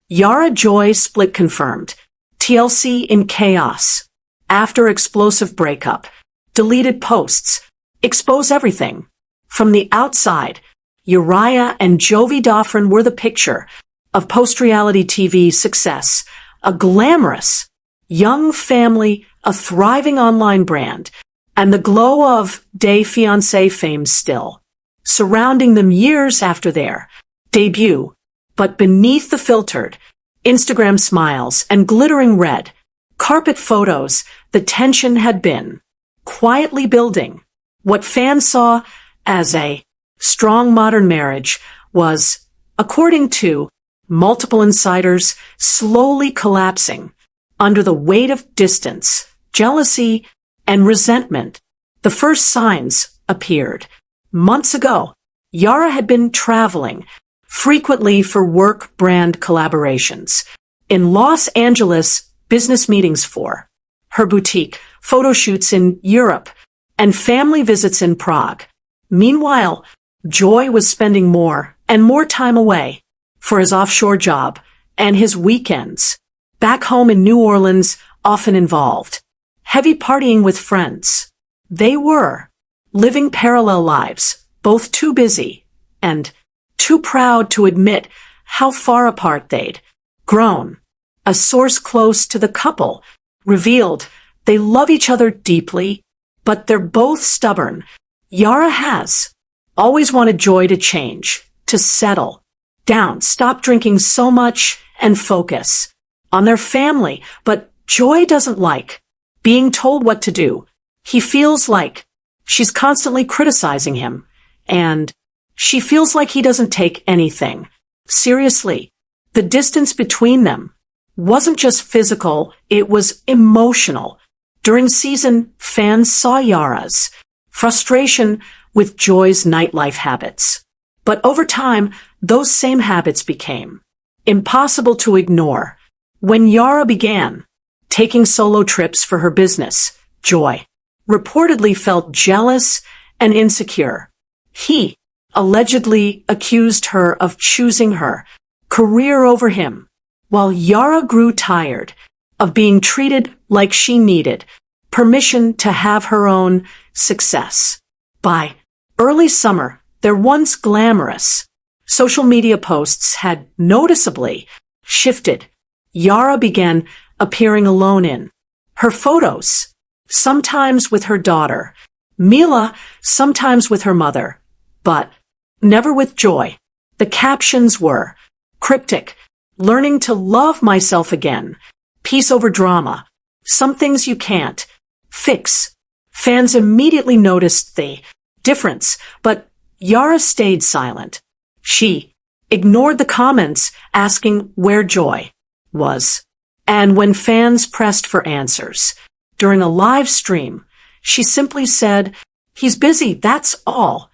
Yara Joy split confirmed. TLC in chaos. After explosive breakup. Deleted posts. Expose everything. From the outside, Yara and Jovi Dufren were the picture of post-reality TV success. A glamorous, young family, a thriving online brand, and the glow of Fiancé fame still, surrounding them years after their debut. But beneath the filtered Instagram smiles and glittering red carpet photos, the tension had been quietly building. What fans saw as a strong modern marriage was, according to multiple insiders, slowly collapsing under the weight of distance, jealousy, and resentment. The first signs appeared months ago. Yara had been traveling frequently for work brand collaborations in Los Angeles, business meetings for her boutique, photo shoots in Europe, and family visits in Prague. Meanwhile, Joy was spending more and more time away for his offshore job, and his weekends back home in New Orleans often involved heavy partying with friends. They were living parallel lives, both too busy and too proud to admit how far apart they'd grown. A source close to the couple revealed they love each other deeply, but they're both stubborn. Yara has always wanted Joy to change, to settle down, stop drinking so much, and focus on their family. But Joy doesn't like being told what to do. He feels like she's constantly criticizing him, and she feels like he doesn't take anything seriously. The distance between them wasn't just physical, it was emotional. During season, fans saw Yara's frustration with Joy's nightlife habits. But over time, those same habits became impossible to ignore. When Yara began taking solo trips for her business, Joy reportedly felt jealous and insecure. He allegedly accused her of choosing her career over him, while Yara grew tired of being treated like she needed permission to have her own success. By early summer, their once glamorous social media posts had noticeably shifted. Yara began appearing alone in her photos, sometimes with her daughter, Mila, sometimes with her mother, but never with Joy. The captions were cryptic: learning to love myself again, peace over drama, some things you can't fix. Fans immediately noticed the difference, but Yara stayed silent. She ignored the comments asking where Joy was. And when fans pressed for answers during a live stream, she simply said, "He's busy, that's all."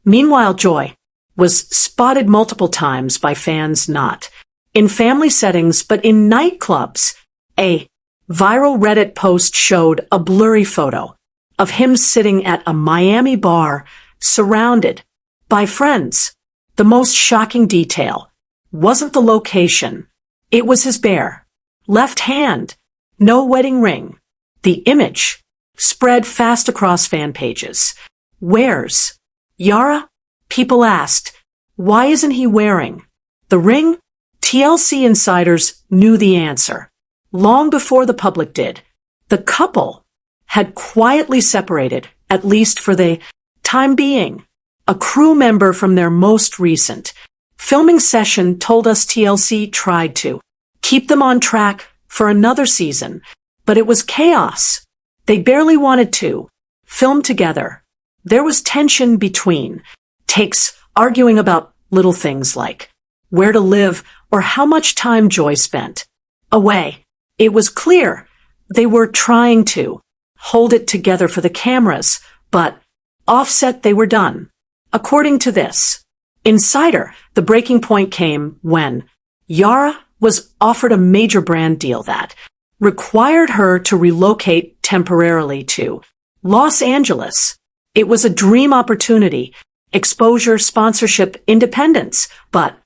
Meanwhile, Joy was spotted multiple times by fans, not in family settings but in nightclubs. A viral Reddit post showed a blurry photo of him sitting at a Miami bar surrounded by friends. The most shocking detail wasn't the location. It was his bare left hand. No wedding ring. The image spread fast across fan pages. "Where's Yara?" people asked. "Why isn't he wearing the ring?" TLC insiders knew the answer long before the public did. The couple had quietly separated, at least for the time being. A crew member from their most recent filming session told us TLC tried to keep them on track for another season, but it was chaos. They barely wanted to film together. There was tension between takes, arguing about little things like where to live or how much time Joy spent away. It was clear they were trying to hold it together for the cameras, but offset they were done. According to this insider, the breaking point came when Yara was offered a major brand deal that required her to relocate temporarily to Los Angeles. It was a dream opportunity, exposure, sponsorship, independence, but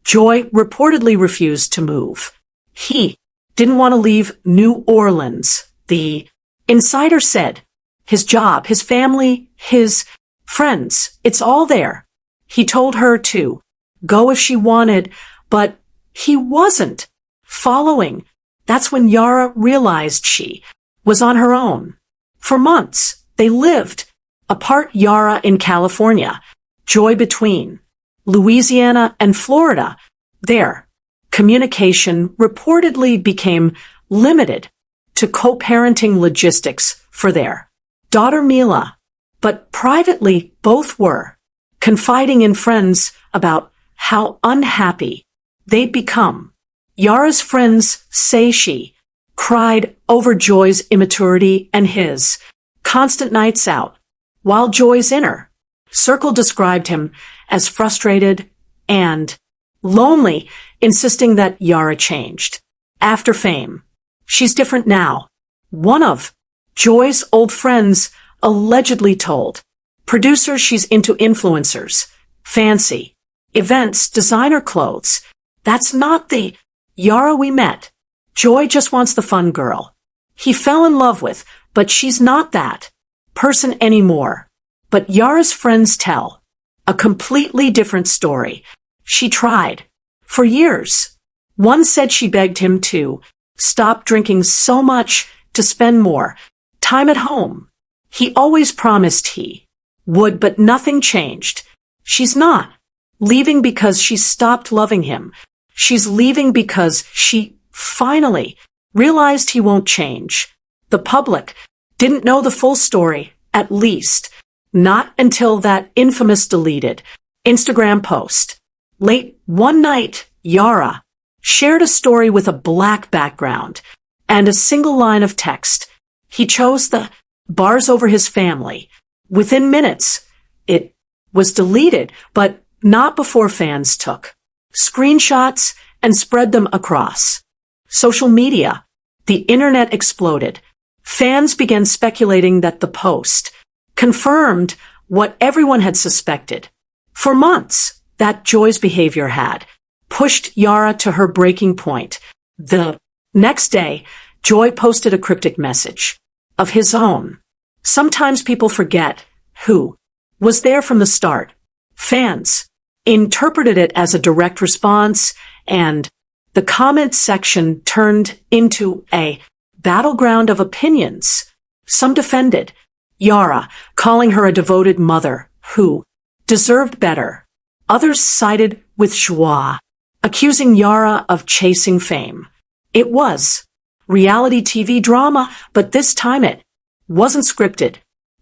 Joy reportedly refused to move. He didn't want to leave New Orleans, the insider said. His job, his family, his friends, it's all there. He told her to go if she wanted, but he wasn't following. That's when Yara realized she was on her own. For months, they lived apart, Yara in California, Joy between Louisiana and Florida. Their communication reportedly became limited to co-parenting logistics for their daughter Mila, but privately both were confiding in friends about how unhappy they'd become. Yara's friends say she cried over Joy's immaturity and his constant nights out, while Joy's inner circle described him as frustrated and lonely, insisting that Yara changed. After fame, she's different now. One of Joy's old friends allegedly told producers she's into influencers, fancy events, designer clothes. That's not the Yara we met. Joy just wants the fun girl he fell in love with, but she's not that person anymore. But Yara's friends tell a completely different story. She tried for years. One said she begged him to stop drinking so much, to spend more time at home. He always promised he would, but nothing changed. She's not leaving because she stopped loving him. She's leaving because she finally realized he won't change. The public didn't know the full story, at least not until that infamous deleted Instagram post. Late one night, Yara shared a story with a black background and a single line of text. He chose the bars over his family. Within minutes, it was deleted, but not before fans took screenshots and spread them across social media. The internet exploded. Fans began speculating that the post confirmed what everyone had suspected. For months, that Joy's behavior had pushed Yara to her breaking point. The next day, Joy posted a cryptic message of his own. Sometimes people forget who was there from the start. Fans interpreted it as a direct response, and the comment section turned into a battleground of opinions. Some defended Yara, calling her a devoted mother who deserved better. Others sided with Joie, accusing Yara of chasing fame. It was reality TV drama, but this time it wasn't scripted.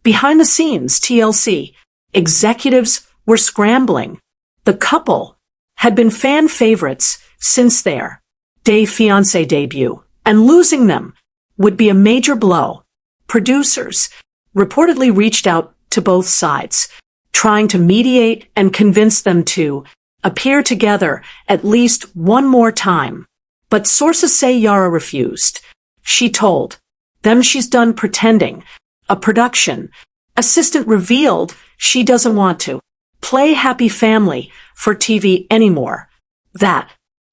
Behind the scenes, TLC executives were scrambling. The couple had been fan favorites since their Fiancé debut, and losing them would be a major blow. Producers reportedly reached out to both sides, trying to mediate and convince them to appear together at least one more time. But sources say Yara refused. She told them she's done pretending. A production assistant revealed she doesn't want to play happy family for TV anymore. That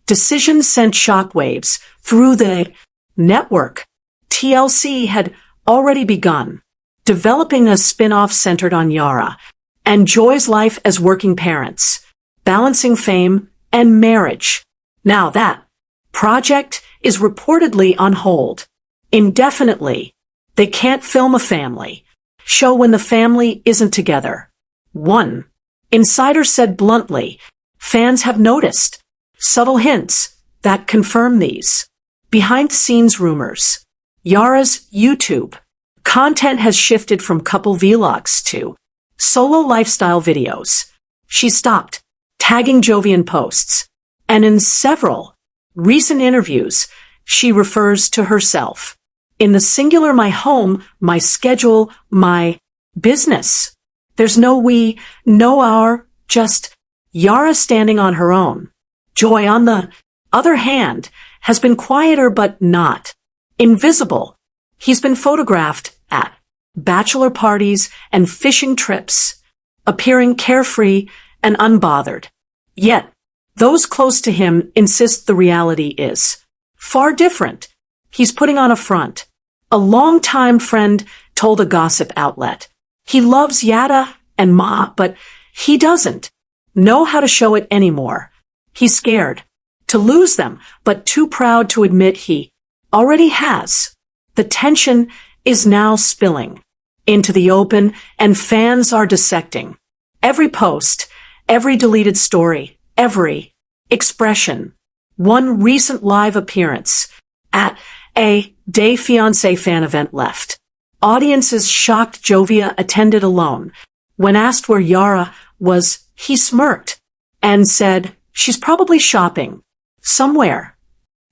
decision sent shockwaves through the network. TLC had already begun developing a spin-off centered on Yara and Joy's life as working parents, balancing fame and marriage. Now that project is reportedly on hold indefinitely. They can't film a family show when the family isn't together. One insider said bluntly, fans have noticed subtle hints that confirm these behind-the-scenes rumors. Yara's YouTube content has shifted from couple vlogs to solo lifestyle videos. She stopped tagging Jovi in posts, and in several recent interviews, she refers to herself in the singular: my home, my schedule, my business. There's no we, no our, just Yara standing on her own. Joy, on the other hand, has been quieter but not invisible. He's been photographed at bachelor parties and fishing trips, appearing carefree and unbothered. Yet, Those close to him insist the reality is far different. He's putting on a front. A longtime friend told a gossip outlet. He loves Yara and Ma, but he doesn't know how to show it anymore. He's scared to lose them, but too proud to admit he already has. The tension is now spilling into the open, and fans are dissecting every post, every deleted story, every expression. One recent live appearance at a Day Fiancé fan event left audiences shocked Jovi attended alone. When asked where Yara was, he smirked and said, "She's probably shopping somewhere."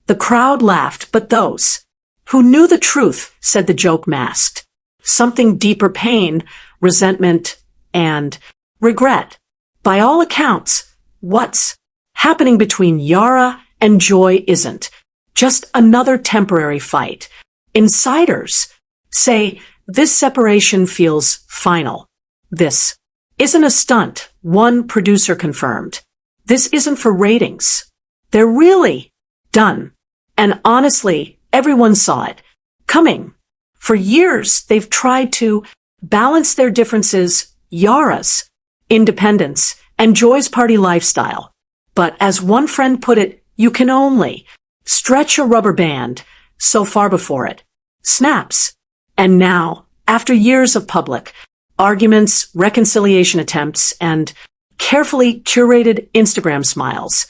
The crowd laughed, but those who knew the truth said the joke masked something deeper: pain, resentment, and regret. By all accounts, what's happening between Yara and Joy isn't just another temporary fight. Insiders say this separation feels final. This isn't a stunt, one producer confirmed. This isn't for ratings. They're really done. And honestly, everyone saw it coming. For years, they've tried to balance their differences, Yara's independence and Joy's party lifestyle. But as one friend put it, you can only stretch a rubber band so far before it snaps. And now, after years of public arguments, reconciliation attempts, and carefully curated Instagram smiles,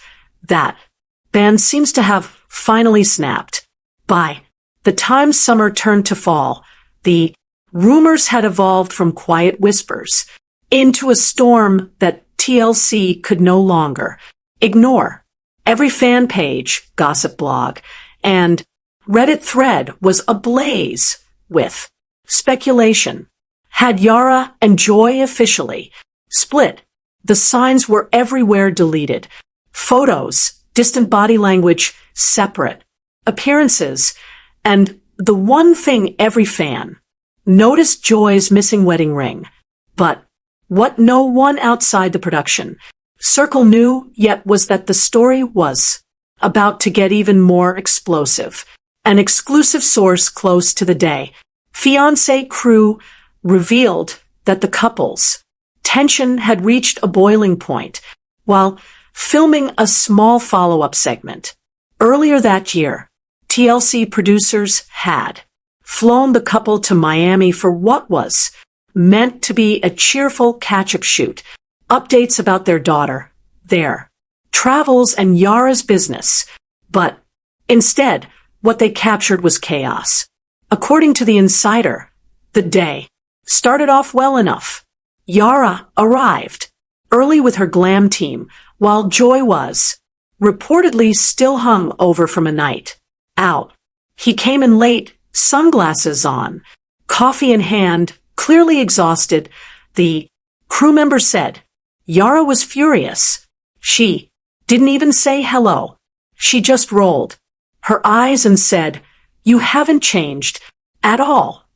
that band seems to have finally snapped. By the time summer turned to fall, the rumors had evolved from quiet whispers into a storm that TLC could no longer ignore. Every fan page, gossip blog, and Reddit thread was ablaze with speculation. Had Yara and Joy officially split? The signs were everywhere: deleted photos, distant body language, separate appearances, and the one thing every fan noticed: Joy's missing wedding ring. But what no one outside the production circle knew yet was that the story was about to get even more explosive. An exclusive source close to the Day Fiancé crew revealed that the couple's tension had reached a boiling point while filming a small follow-up segment. Earlier that year, TLC producers had flown the couple to Miami for what was meant to be a cheerful catch-up shoot, updates about their daughter, their travels, and Yara's business. But instead, what they captured was chaos. According to the Insider, the day started off well enough. Yara arrived early with her glam team, while Joy was reportedly still hung over from a night out. He came in late, sunglasses on, coffee in hand, clearly exhausted. The crew member said Yara was furious. She didn't even say hello. She just rolled her eyes and said, "You haven't changed at all."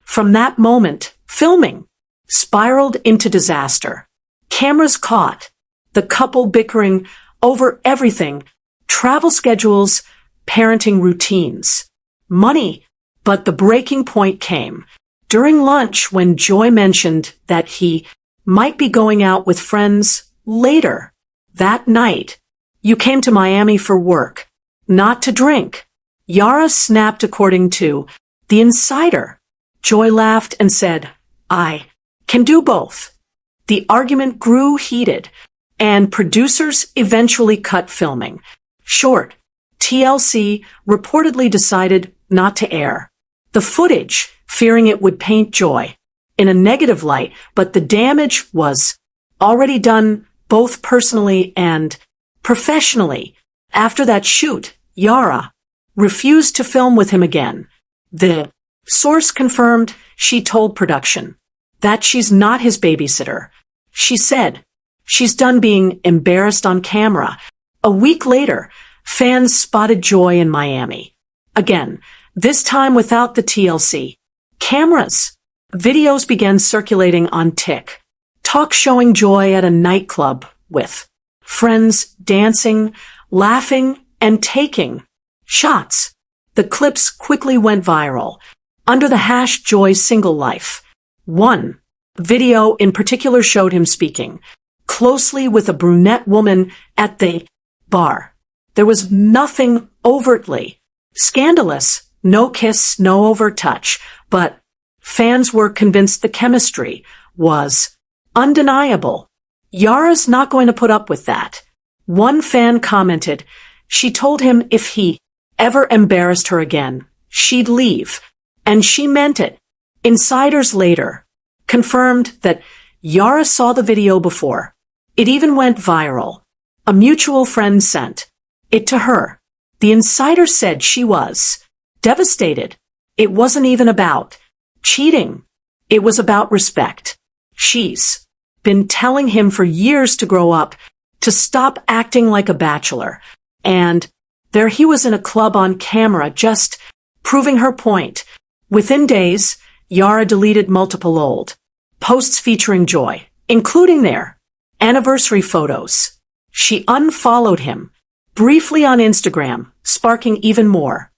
From that moment, filming spiraled into disaster. Cameras caught the couple bickering over everything: travel schedules, parenting routines, money. But the breaking point came during lunch when Joy mentioned that he might be going out with friends later that night. "You came to Miami for work, not to drink." Yara snapped, according to the Insider. Joy laughed and said, "I can do both." The argument grew heated, and producers eventually cut filming short. TLC reportedly decided not to air the footage, fearing it would paint Joy in a negative light, but the damage was already done, both personally and professionally. After that shoot, Yara refused to film with him again. The source confirmed she told production that she's not his babysitter. She said she's done being embarrassed on camera. A week later, fans spotted Joy in Miami again, this time without the TLC cameras. Videos began circulating on TikTok showing Joy at a nightclub with Friends dancing, laughing, and taking shots. The clips quickly went viral under the hash Joy Single Life. One video in particular showed him speaking closely with a brunette woman at the bar. There was nothing overtly scandalous, no kiss, no overt touch, but fans were convinced the chemistry was undeniable. Yara's not going to put up with that. One fan commented, she told him if he ever embarrassed her again, she'd leave. And she meant it. Insiders later confirmed that Yara saw the video before. It even went viral. A mutual friend sent it to her. The insider said she was devastated. It wasn't even about cheating. It was about respect. She's been telling him for years to grow up, to stop acting like a bachelor. And there he was in a club on camera just proving her point. Within days, Yara deleted multiple old posts featuring Joy, including their anniversary photos. She unfollowed him briefly on Instagram, sparking even more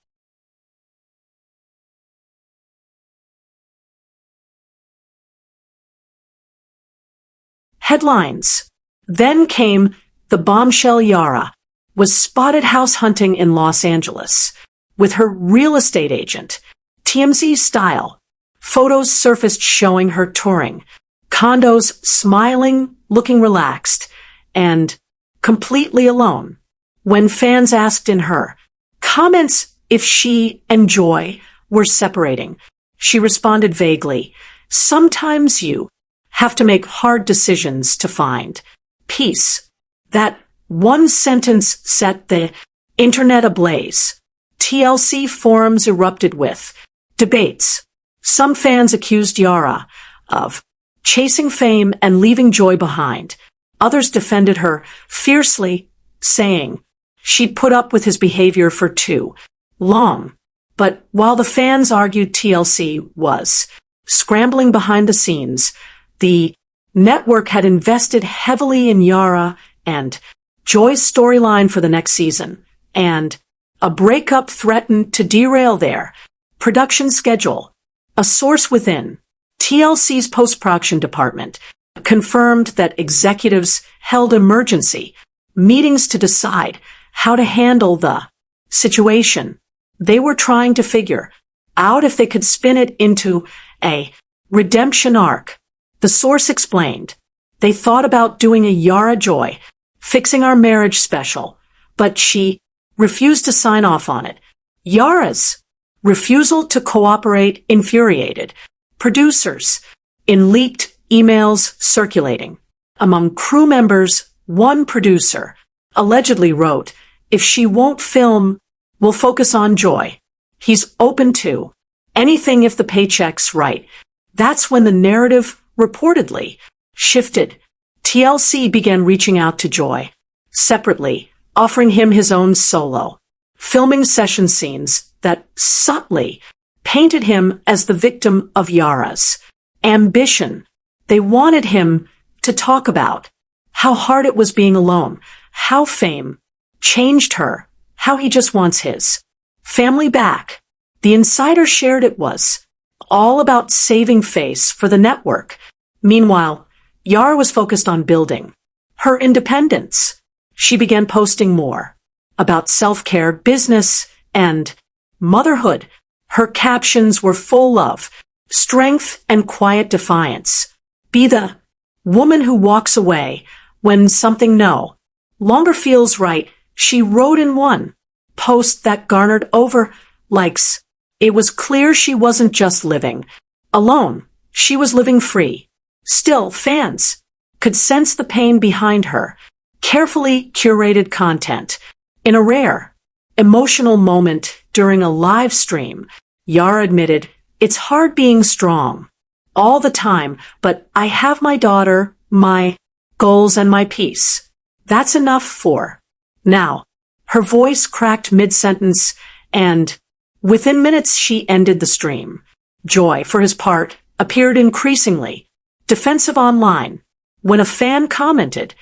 headlines. Then came the bombshell. Yara was spotted house hunting in Los Angeles with her real estate agent. TMZ style. Photos surfaced showing her touring condos, smiling, looking relaxed, and completely alone. When fans asked in her comments if she and Joy were separating, she responded vaguely, sometimes you have to make hard decisions to find peace. That one sentence set the internet ablaze. TLC forums erupted with debates. Some fans accused Yara of chasing fame and leaving Joy behind. Others defended her fiercely, saying she'd put up with his behavior for too long. But while the fans argued TLC was scrambling behind the scenes, the network had invested heavily in Yara and Joy's storyline for the next season, and a breakup threatened to derail their production schedule. A source within TLC's post-production department confirmed that executives held emergency meetings to decide how to handle the situation. They were trying to figure out if they could spin it into a redemption arc. The source explained, they thought about doing a Yara Joy, fixing our marriage special, but she refused to sign off on it. Yara's refusal to cooperate infuriated producers. In leaked emails circulating among crew members, one producer allegedly wrote, if she won't film, we'll focus on Joy. He's open to anything if the paycheck's right. That's when the narrative reportedly shifted. TLC began reaching out to Joy separately, offering him his own solo filming session scenes that subtly painted him as the victim of Yara's ambition. They wanted him to talk about how hard it was being alone, how fame changed her, how he just wants his family back. The insider shared it was all about saving face for the network. Meanwhile, Yara was focused on building her independence. She began posting more about self-care, business, and motherhood. Her captions were full of strength and quiet defiance. Be the woman who walks away when something no longer feels right, she wrote in one post that garnered over likes. It was clear she wasn't just living alone. She was living free. Still, fans could sense the pain behind her carefully curated content. In a rare, emotional moment during a live stream, Yara admitted, it's hard being strong all the time, but I have my daughter, my goals, and my peace. That's enough for now. Her voice cracked mid-sentence, and within minutes she ended the stream. Joy, for his part, appeared increasingly defensive online. When a fan commented,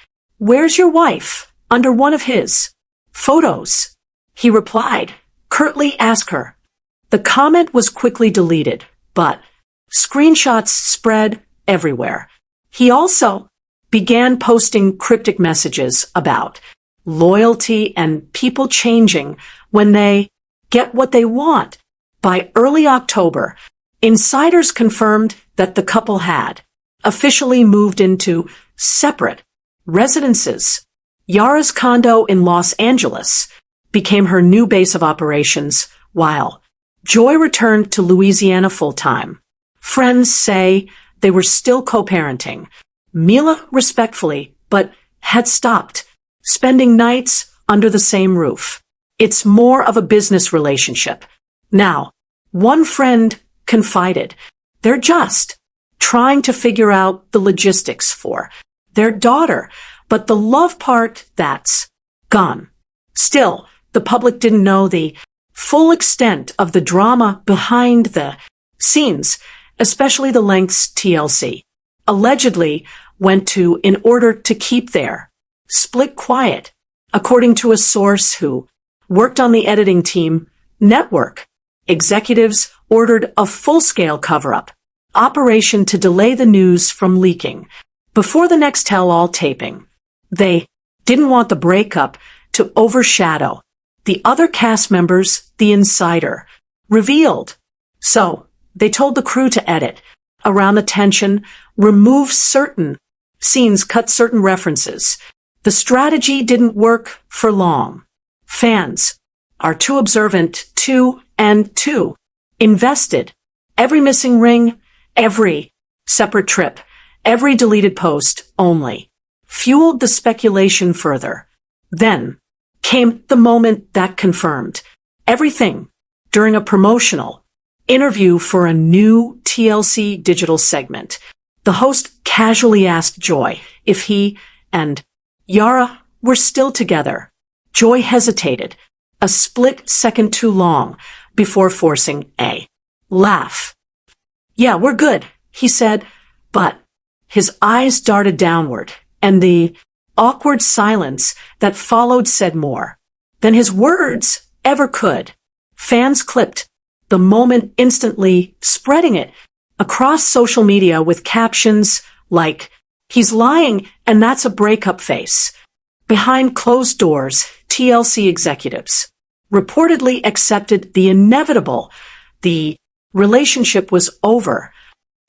"Where's your wife?" under one of his photos. He replied, curtly asked her. The comment was quickly deleted, but screenshots spread everywhere. He also began posting cryptic messages about loyalty and people changing when they get what they want. By early October, insiders confirmed that the couple had officially moved into separate residences. Yara's condo in Los Angeles became her new base of operations, while Joy returned to Louisiana full-time. Friends say they were still co-parenting. Mila respectfully, but had stopped spending nights under the same roof. It's more of a business relationship. Now, one friend confided, they're just trying to figure out the logistics for their daughter, but the love part, that's gone. Still, the public didn't know the full extent of the drama behind the scenes, especially the lengths TLC allegedly went to in order to keep their split quiet. According to a source who worked on the editing team, network executives ordered a full-scale cover-up operation to delay the news from leaking before the next tell-all taping. They didn't want the breakup to overshadow the other cast members, the insider revealed. So they told the crew to edit around the tension, remove certain scenes, cut certain references. The strategy didn't work for long. Fans are too observant, too invested. Every missing ring, every separate trip, every deleted post only fueled the speculation further. Then came the moment that confirmed everything. During a promotional interview for a new TLC digital segment, the host casually asked Joy if he and Yara were still together. Joy hesitated, a split second too long, before forcing a laugh. "Yeah, we're good," he said, but his eyes darted downward, and the awkward silence that followed said more than his words ever could. Fans clipped the moment instantly, spreading it across social media with captions like, "He's lying and that's a breakup face." Behind closed doors, TLC executives reportedly accepted the inevitable. The relationship was over.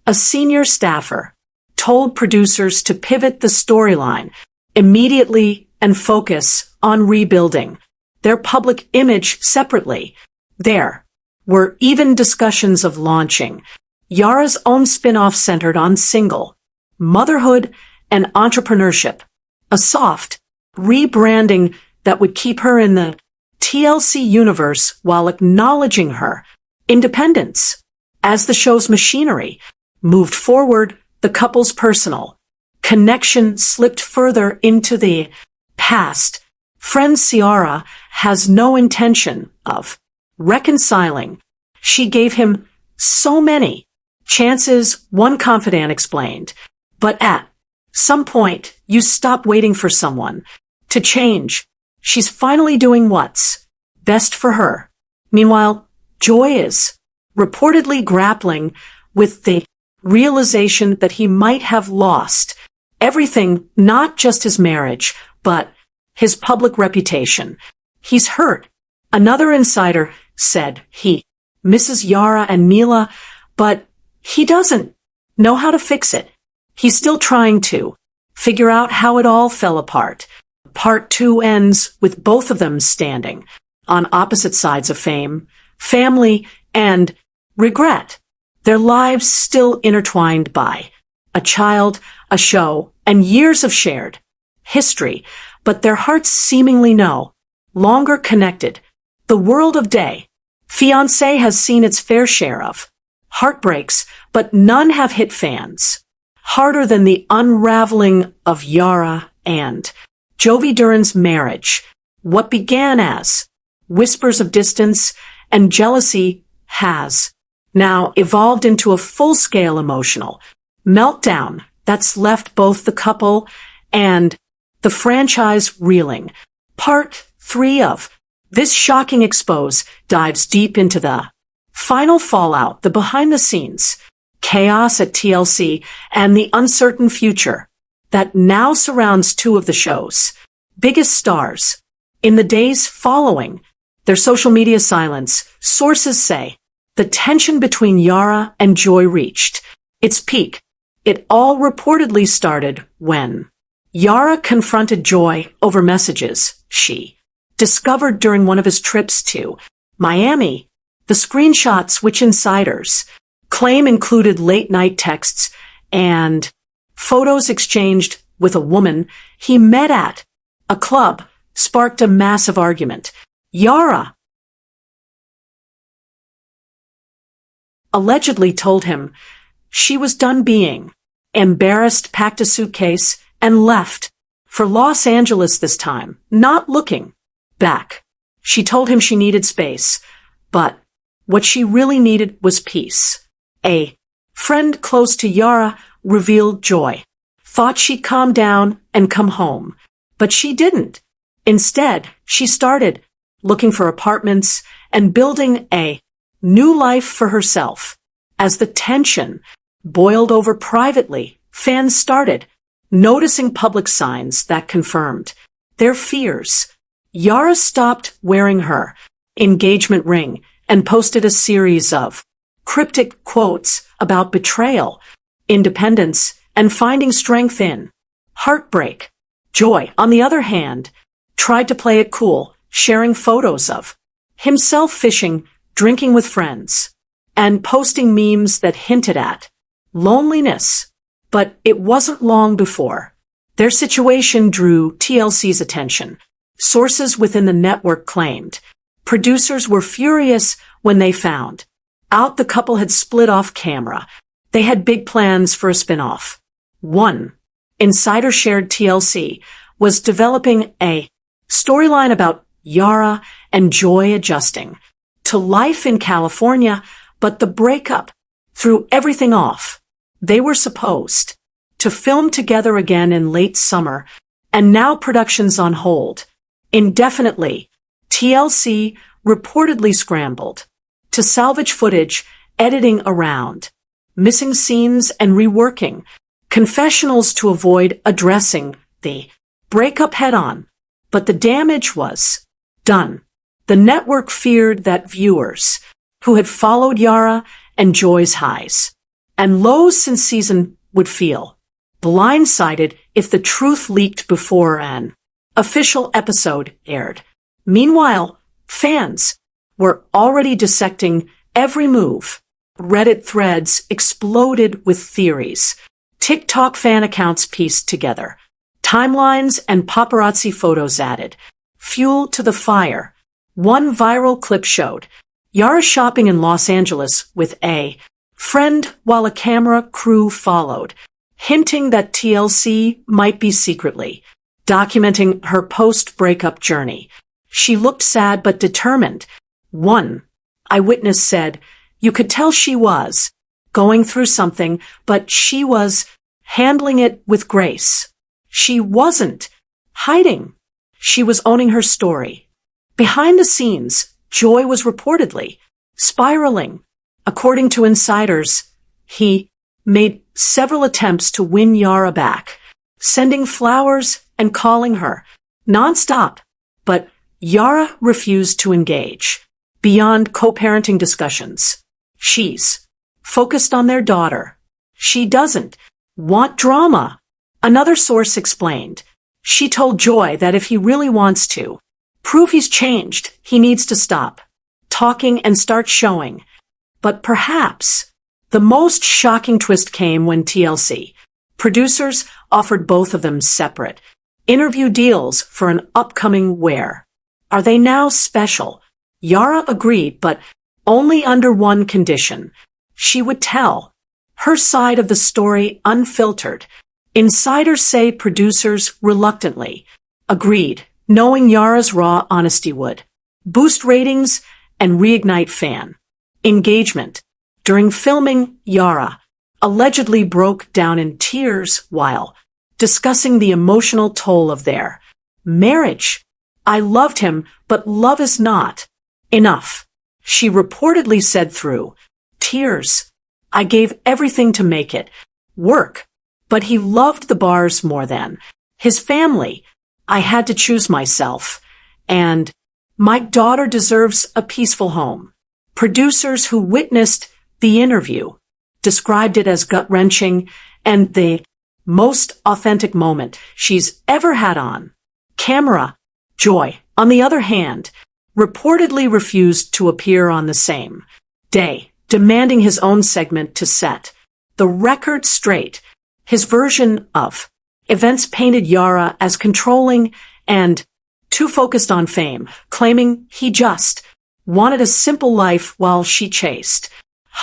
A senior staffer told producers to pivot the storyline immediately and focus on rebuilding their public image separately. There were even discussions of launching Yara's own spin-off centered on single motherhood and entrepreneurship, a soft rebranding that would keep her in the TLC universe while acknowledging her independence. As the show's machinery moved forward, the couple's personal connection slipped further into the past. Fiancé Yara has no intention of reconciling. She gave him so many chances, one confidant explained. But at some point, you stop waiting for someone to change. She's finally doing what's best for her. Meanwhile, Joy is reportedly grappling with the realization that he might have lost everything, not just his marriage, but his public reputation. He's hurt. Another insider said he misses Yara and Mila, but he doesn't know how to fix it. He's still trying to figure out how it all fell apart. Part 2 ends with both of them standing on opposite sides of fame, family, and regret. Their lives still intertwined by a child, a show, and years of shared history, but their hearts seemingly no longer connected. The world of day. Fiancé has seen its fair share of heartbreaks, but none have hit fans harder than the unraveling of Yara and Jovi Dufren's marriage. What began as whispers of distance and jealousy has now evolved into a full-scale emotional meltdown that's left both the couple and The franchise reeling. Part 3 of this shocking expose dives deep into the final fallout, the behind-the-scenes, chaos at TLC, and the uncertain future that now surrounds two of the show's biggest stars. In the days following their social media silence, sources say the tension between Yara and Joy reached its peak. It all reportedly started when Yara confronted Joy over messages she discovered during one of his trips to Miami. The screenshots, which insiders claim included late-night texts and photos exchanged with a woman he met at a club, sparked a massive argument. Yara allegedly told him she was done being embarrassed, packed a suitcase, and left for Los Angeles this time, not looking back. She told him she needed space, but what she really needed was peace. A friend close to Yara revealed Joy thought she'd calm down and come home, but she didn't. Instead, she started looking for apartments and building a new life for herself. As the tension boiled over privately, fans started noticing public signs that confirmed their fears. Yara stopped wearing her engagement ring and posted a series of cryptic quotes about betrayal, independence, and finding strength in heartbreak. Joy, on the other hand, tried to play it cool, sharing photos of himself fishing, drinking with friends, and posting memes that hinted at loneliness. But it wasn't long before their situation drew TLC's attention. Sources within the network claimed producers were furious when they found out the couple had split off camera. They had big plans for a spin-off. One insider shared TLC was developing a storyline about Yara and Joy adjusting to life in California, but the breakup threw everything off. They were supposed to film together again in late summer, and now production's on hold indefinitely. TLC reportedly scrambled to salvage footage, editing around missing scenes and reworking confessionals to avoid addressing the breakup head-on. But the damage was done. The network feared that viewers who had followed Yara and Joy's highs and lows since season would feel blindsided if the truth leaked before an official episode aired. Meanwhile, fans were already dissecting every move. Reddit threads exploded with theories. TikTok fan accounts pieced together timelines and paparazzi photos added fuel to the fire. One viral clip showed Yara shopping in Los Angeles with a friend while a camera crew followed, hinting that TLC might be secretly documenting her post-breakup journey. She looked sad but determined. One eyewitness said, "You could tell she was going through something, but she was handling it with grace. She wasn't hiding. She was owning her story." Behind the scenes, Joy was reportedly spiraling. According to insiders, he made several attempts to win Yara back, sending flowers and calling her nonstop. But Yara refused to engage. Beyond co-parenting discussions, she's focused on their daughter. She doesn't want drama. Another source explained. She told Joy that if he really wants to prove he's changed, he needs to stop talking and start showing. But perhaps the most shocking twist came when TLC producers offered both of them separate interview deals for an upcoming Where Are They Now special. Yara agreed, but only under one condition. She would tell her side of the story unfiltered. Insiders say producers reluctantly agreed, knowing Yara's raw honesty would boost ratings and reignite fan engagement. During filming, Yara allegedly broke down in tears while discussing the emotional toll of their marriage. "I loved him, but love is not enough," she reportedly said through tears. "I gave everything to make it work, but he loved the bars more than his family. I had to choose myself, and my daughter deserves a peaceful home." Producers who witnessed the interview described it as gut-wrenching and the most authentic moment she's ever had on camera. Joy, on the other hand, reportedly refused to appear on the same day, demanding his own segment to set the record straight. His version of events painted Yara as controlling and too focused on fame, claiming he just wanted a simple life while she chased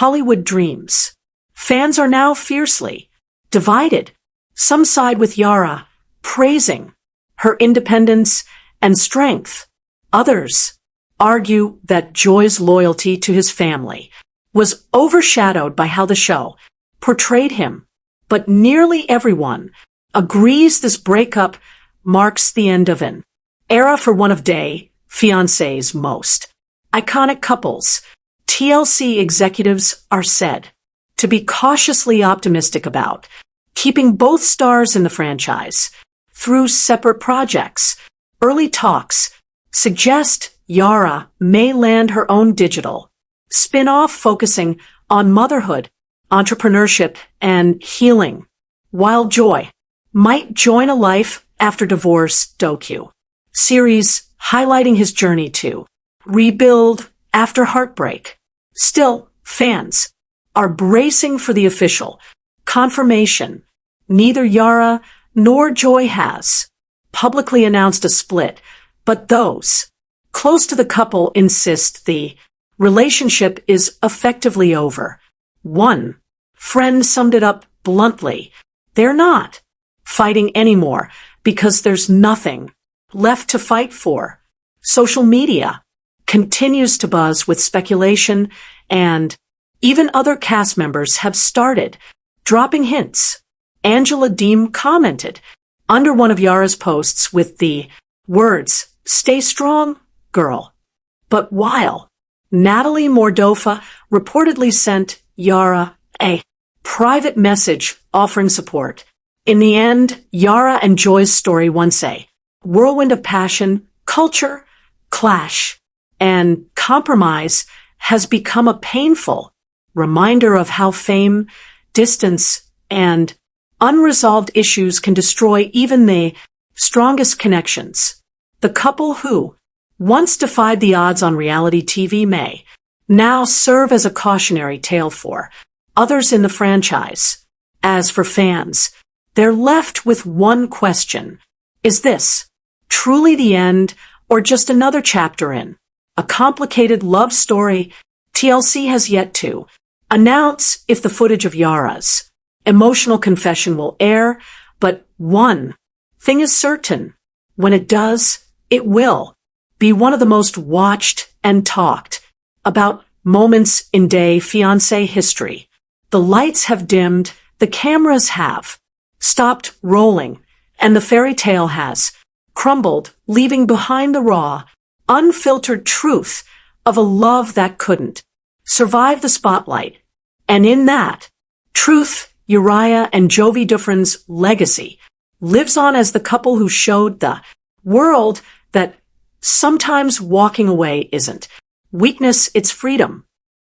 Hollywood dreams. Fans are now fiercely divided. Some side with Yara, praising her independence and strength. Others argue that Joy's loyalty to his family was overshadowed by how the show portrayed him. But nearly everyone agrees this breakup marks the end of an era for one of Fiancé's most iconic couples. TLC executives are said to be cautiously optimistic about keeping both stars in the franchise through separate projects. Early talks suggest Yara may land her own digital spin-off focusing on motherhood, entrepreneurship, and healing, while Joy might join a life after divorce docu-series highlighting his journey to rebuild after heartbreak. Still, fans are bracing for the official confirmation. Neither Yara nor Joy has publicly announced a split, but those close to the couple insist the relationship is effectively over. One friend summed it up bluntly: "They're not fighting anymore because there's nothing left to fight for." Social media continues to buzz with speculation, and even other cast members have started dropping hints. Angela Deem commented under one of Yara's posts with the words, "Stay strong, girl." But while Natalie Mordova reportedly sent Yara a private message offering support, in the end, Yara and Joy's story once a whirlwind of passion, culture, clash, and compromise has become a painful reminder of how fame, distance, and unresolved issues can destroy even the strongest connections. The couple who once defied the odds on reality TV may now serve as a cautionary tale for others in the franchise. As for fans, they're left with one question: is this truly the end, or just another chapter in a complicated love story? TLC has yet to announce if the footage of Yara's emotional confession will air, but one thing is certain: when it does, it will be one of the most watched and talked about moments in Fiancé history. The lights have dimmed, the cameras have stopped rolling, and the fairy tale has crumbled, leaving behind the raw, unfiltered truth of a love that couldn't survive the spotlight. And in that truth, Yara and Jovi Dufren's legacy lives on as the couple who showed the world that sometimes walking away isn't weakness, it's freedom.